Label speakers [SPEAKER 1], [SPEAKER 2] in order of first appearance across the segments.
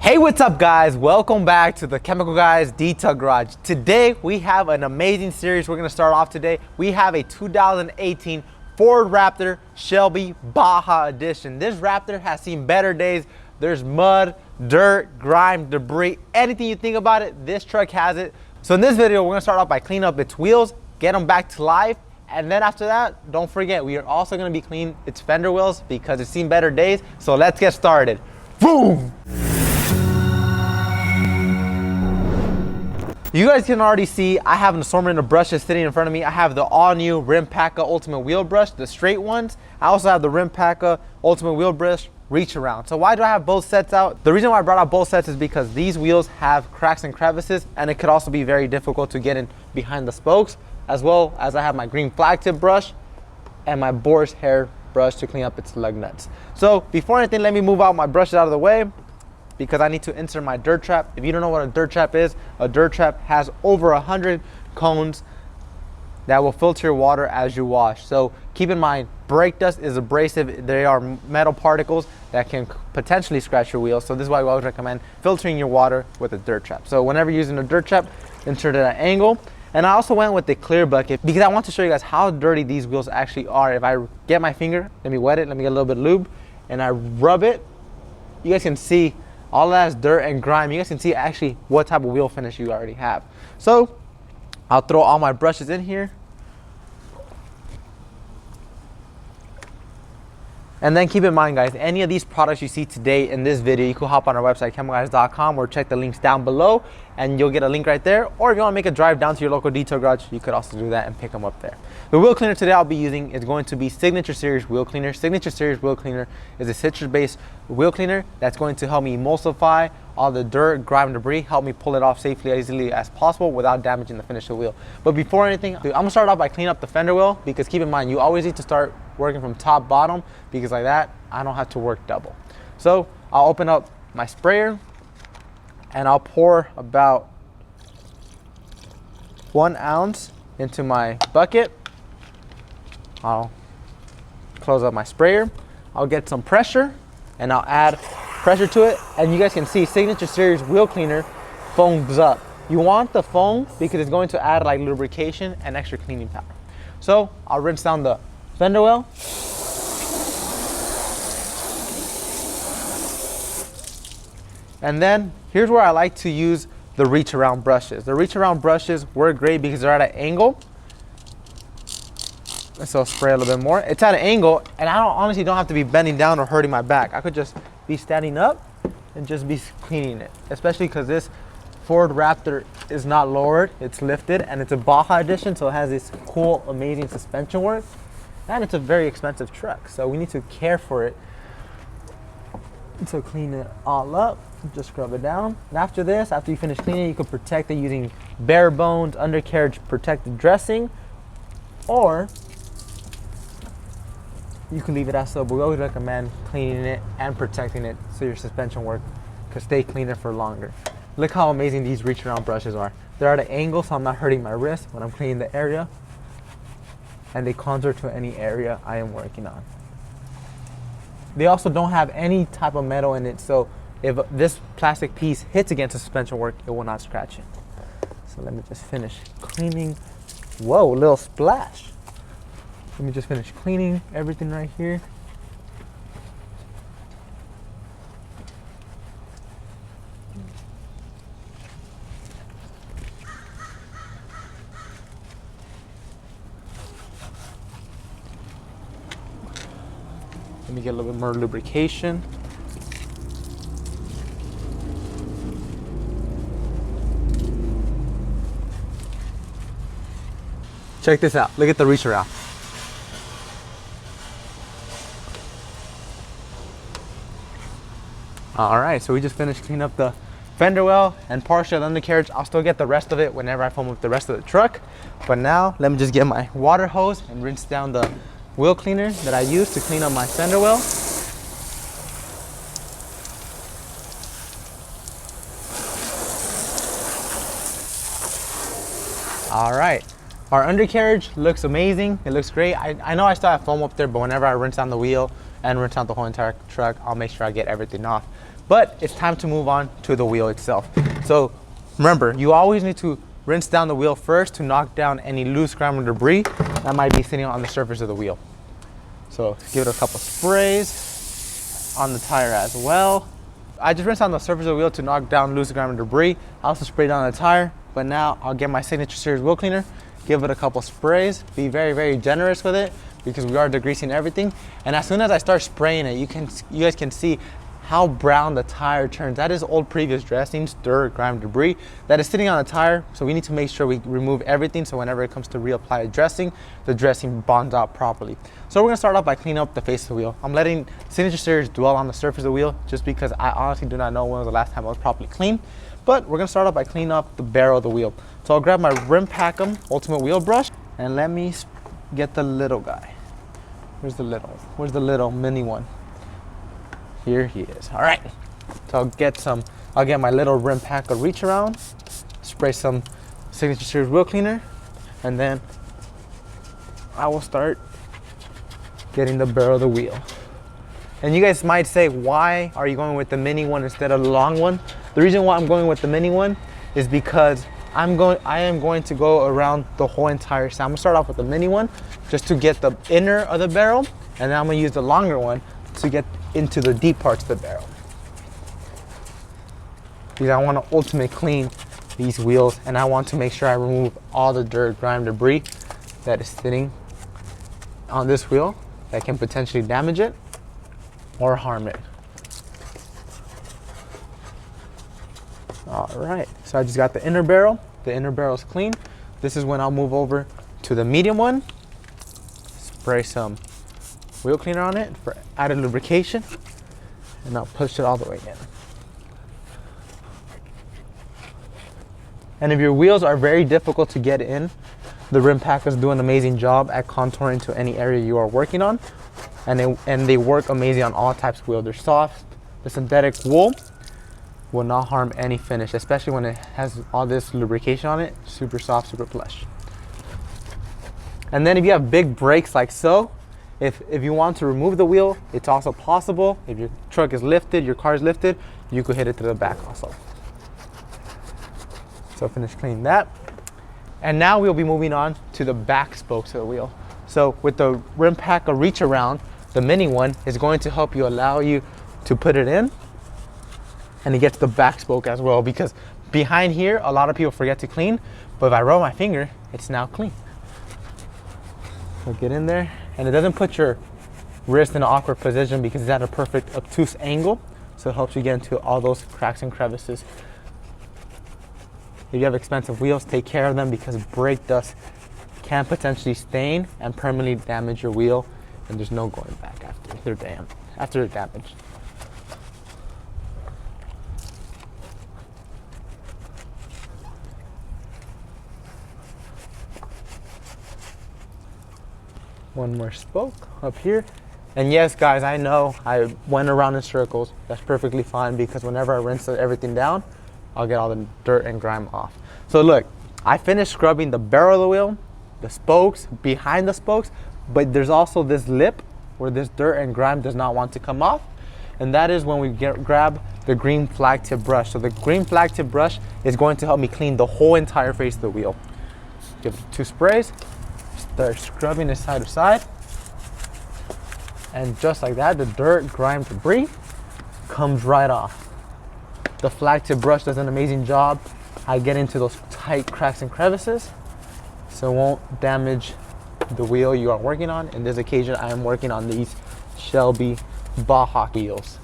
[SPEAKER 1] Hey, what's up guys? Welcome back to the Chemical Guys Detail Garage. Today we have an amazing series we're gonna start off today. We have a 2018 Ford Raptor Shelby Baja Edition. This Raptor has seen better days. There's mud, dirt, grime, debris, anything you think about it, this truck has it. So in this video, we're gonna start off by cleaning up its wheels, get them back to life, and then after that, don't forget, we are also gonna be cleaning its fender wheels because it's seen better days. So let's get started. Boom! You guys can already see I have an assortment of brushes sitting in front of me. I have the all-new Rimpaca Ultimate Wheel Brush, the straight ones. I also have the Rimpaca Ultimate Wheel Brush Reach Around. So why do I have both sets out? The reason why I brought out both sets is because these wheels have cracks and crevices, and it could also be very difficult to get in behind the spokes, as well as I have my green flag tip brush and my boar's hair brush to clean up its lug nuts. So before anything, let me move out my brushes out of the way, because I need to insert my dirt trap. If you don't know what a dirt trap is, a dirt trap has over 100 cones that will filter your water as you wash. So keep in mind, brake dust is abrasive. They are metal particles that can potentially scratch your wheels. So this is why we always recommend filtering your water with a dirt trap. So whenever you're using a dirt trap, insert it at an angle. And I also went with the clear bucket because I want to show you guys how dirty these wheels actually are. If I get my finger, let me wet it, let me get a little bit of lube, and I rub it, you guys can see all that is dirt and grime. You guys can see actually what type of wheel finish you already have. So I'll throw all my brushes in here. And then keep in mind guys, any of these products you see today in this video, you can hop on our website, chemicalguys.com, or check the links down below and you'll get a link right there. Or if you want to make a drive down to your local detail garage, you could also do that and pick them up there. The wheel cleaner today I'll be using is going to be Signature Series Wheel Cleaner. Signature Series Wheel Cleaner is a citrus-based wheel cleaner that's going to help me emulsify all the dirt, grime, debris, help me pull it off safely as easily as possible without damaging the finish of the wheel. But before anything, I'm gonna start off by cleaning up the fender wheel, because keep in mind, you always need to start working from top bottom, because like that, I don't have to work double. So I'll open up my sprayer and I'll pour about 1 ounce into my bucket. I'll close up my sprayer. I'll get some pressure and I'll add pressure to it. And you guys can see Signature Series Wheel Cleaner foams up. You want the foam because it's going to add like lubrication and extra cleaning power. So I'll rinse down the fender well. And then here's where I like to use the reach around brushes. The reach around brushes work great because they're at an angle. So I'll spray a little bit more. It's at an angle and I honestly don't have to be bending down or hurting my back. I could just be standing up and just be cleaning it, especially because this Ford Raptor is not lowered, it's lifted, and it's a Baja edition, so it has this cool, amazing suspension work. And it's a very expensive truck, so we need to care for it. So clean it all up, just scrub it down. And after this, after you finish cleaning, you can protect it using bare bones, undercarriage protected dressing, or you can leave it as so, but we always recommend cleaning it and protecting it so your suspension work can stay cleaner for longer. Look how amazing these reach around brushes are. They're at an angle, so I'm not hurting my wrist when I'm cleaning the area, and they contour to any area I am working on. They also don't have any type of metal in it, so if this plastic piece hits against the suspension work, it will not scratch it. So let me just finish cleaning. Whoa, a little splash. Let me just finish cleaning everything right here. Let me get a little bit more lubrication. Check this out. Look at the reach around. All right, so we just finished cleaning up the fender well and partial undercarriage. I'll still get the rest of it whenever I foam up the rest of the truck. But now let me just get my water hose and rinse down the wheel cleaner that I use to clean up my fender well. All right, our undercarriage looks amazing. It looks great. I know I still have foam up there, but whenever I rinse down the wheel and rinse out the whole entire truck, I'll make sure I get everything off. But it's time to move on to the wheel itself. So remember, you always need to rinse down the wheel first to knock down any loose grime or debris that might be sitting on the surface of the wheel. So give it a couple sprays on the tire as well. I just rinsed on the surface of the wheel to knock down loose grime and debris. I also sprayed on the tire, but now I'll get my Signature Series wheel cleaner, give it a couple sprays, be very, very generous with it because we are degreasing everything. And as soon as I start spraying it, you guys can see how brown the tire turns. That is old previous dressings, dirt, grime, debris that is sitting on the tire. So we need to make sure we remove everything so whenever it comes to reapply dressing, the dressing bonds out properly. So we're gonna start off by cleaning up the face of the wheel. I'm letting Signature Series dwell on the surface of the wheel just because I honestly do not know when was the last time it was properly cleaned. But we're gonna start off by cleaning up the barrel of the wheel. So I'll grab my Rimpaca Ultimate Wheel Brush and let me get the little guy. Where's the little mini one? Here he is. All right. So I'll get my little Rimpaca reach around, spray some Signature Series wheel cleaner, and then I will start getting the barrel of the wheel. And you guys might say, why are you going with the mini one instead of the long one? The reason why I'm going with the mini one is because I am going to go around the whole entire side. I'm gonna start off with the mini one just to get the inner of the barrel, and then I'm gonna use the longer one to get into the deep parts of the barrel. Because I want to ultimately clean these wheels, and I want to make sure I remove all the dirt, grime, debris that is sitting on this wheel that can potentially damage it or harm it. All right, so I just got the inner barrel. The inner barrel is clean. This is when I'll move over to the medium one, spray some wheel cleaner on it for added lubrication, and I'll push it all the way in. And if your wheels are very difficult to get in, the Rimpacas do an amazing job at contouring to any area you are working on, and they work amazing on all types of wheel. They're soft. The synthetic wool will not harm any finish, especially when it has all this lubrication on it. Super soft, super plush. And then if you have big brakes like so, if you want to remove the wheel, it's also possible. If your truck is lifted, your car is lifted, you could hit it to the back also. So finish cleaning that. And now we'll be moving on to the back spokes of the wheel. So with the Rimpaca reach around, the mini one is going to help you, allow you to put it in, and it gets the back spoke as well, because behind here, a lot of people forget to clean, but if I roll my finger, it's now clean. So get in there, and it doesn't put your wrist in an awkward position because it's at a perfect obtuse angle, so it helps you get into all those cracks and crevices. If you have expensive wheels, take care of them because brake dust can potentially stain and permanently damage your wheel, and there's no going back after they're damaged. One more spoke up here. And yes, guys, I know I went around in circles. That's perfectly fine because whenever I rinse everything down, I'll get all the dirt and grime off. So look, I finished scrubbing the barrel of the wheel, the spokes, behind the spokes, but there's also this lip where this dirt and grime does not want to come off. And that is when we grab the green flag tip brush. So the green flag tip brush is going to help me clean the whole entire face of the wheel. Give it 2 sprays. Start scrubbing it side to side, and just like that, the dirt, grime, debris comes right off. The flag tip brush does an amazing job. I get into those tight cracks and crevices, so it won't damage the wheel you are working on. In this occasion, I am working on these Shelby Baja wheels.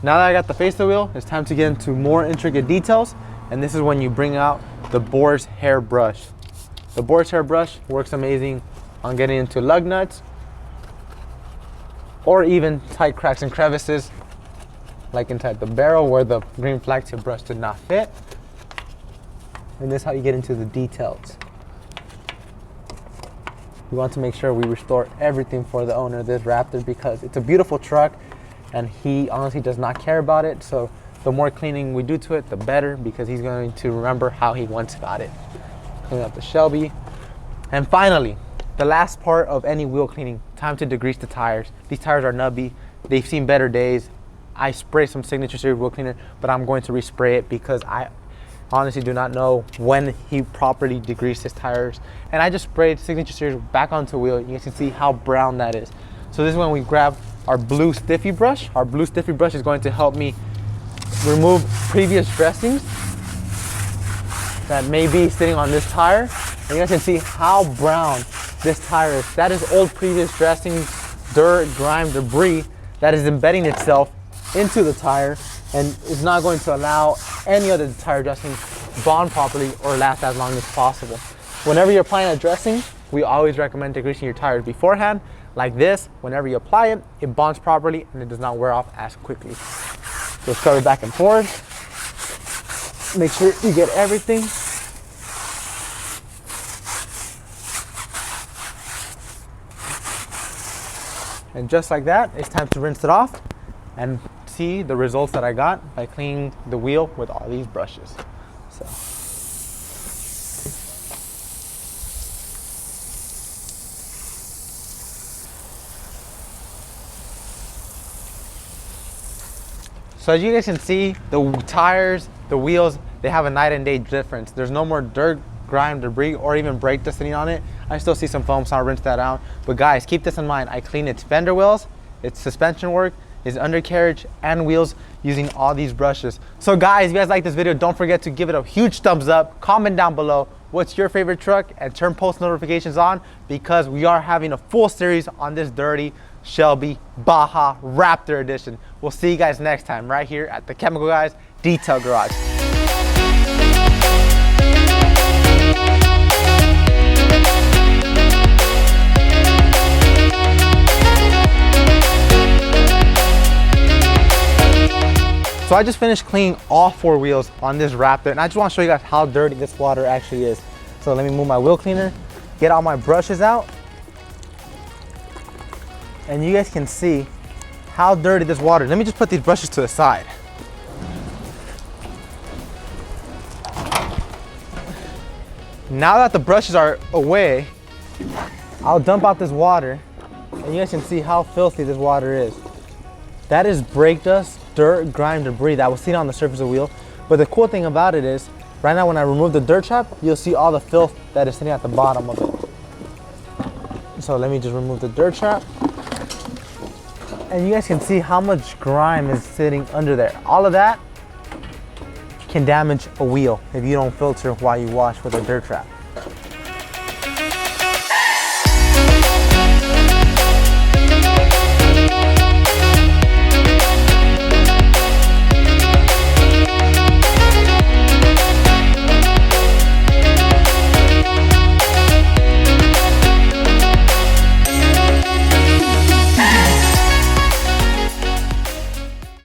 [SPEAKER 1] Now that I got the face of the wheel, it's time to get into more intricate details, and this is when you bring out the Boar's hair brush. The Boar's hair brush works amazing on getting into lug nuts or even tight cracks and crevices like inside the barrel where the green flag tip brush did not fit. And this is how you get into the details. We want to make sure we restore everything for the owner of this Raptor because it's a beautiful truck and he honestly does not care about it. So the more cleaning we do to it, the better, because he's going to remember how he once got it. Clean up the Shelby. And finally, the last part of any wheel cleaning time to degrease the tires. These tires are nubby. They've seen better days. I spray some Signature Series wheel cleaner, but I'm going to respray it because I honestly do not know when he properly degreased his tires. And I just sprayed Signature Series back onto the wheel. You guys can see how brown that is. So this is when we grab our blue stiffy brush. Our blue stiffy brush is going to help me remove previous dressings that may be sitting on this tire. And you guys can see how brown this tire is. That is old previous dressings, dirt, grime, debris that is embedding itself into the tire and is not going to allow any other tire dressing bond properly or last as long as possible. Whenever you're applying a dressing, we always recommend degreasing your tires beforehand. Like this, whenever you apply it, it bonds properly and it does not wear off as quickly. So scrub it back and forth. Make sure you get everything. And just like that, it's time to rinse it off and see the results that I got by cleaning the wheel with all these brushes. So as you guys can see, the tires, the wheels, they have a night and day difference. There's no more dirt, grime, debris, or even brake dust sitting on it. I still see some foam, so I'll rinse that out. But guys, keep this in mind. I clean its fender wells, its suspension work, its undercarriage, and wheels using all these brushes. So guys, if you guys like this video, don't forget to give it a huge thumbs up. Comment down below what's your favorite truck and turn post notifications on because we are having a full series on this dirty Shelby Baja Raptor edition. We'll see you guys next time right here at the Chemical Guys Detail Garage. So I just finished cleaning all 4 wheels on this Raptor, and I just want to show you guys how dirty this water actually is. So let me move my wheel cleaner, get all my brushes out, and you guys can see how dirty this water is. Let me just put these brushes to the side. Now that the brushes are away, I'll dump out this water, and you guys can see how filthy this water is. That is brake dust, dirt, grime, debris that was seen on the surface of the wheel. But the cool thing about it is, right now when I remove the dirt trap, you'll see all the filth that is sitting at the bottom of it. So let me just remove the dirt trap. And you guys can see how much grime is sitting under there. All of that can damage a wheel if you don't filter while you wash with a dirt trap.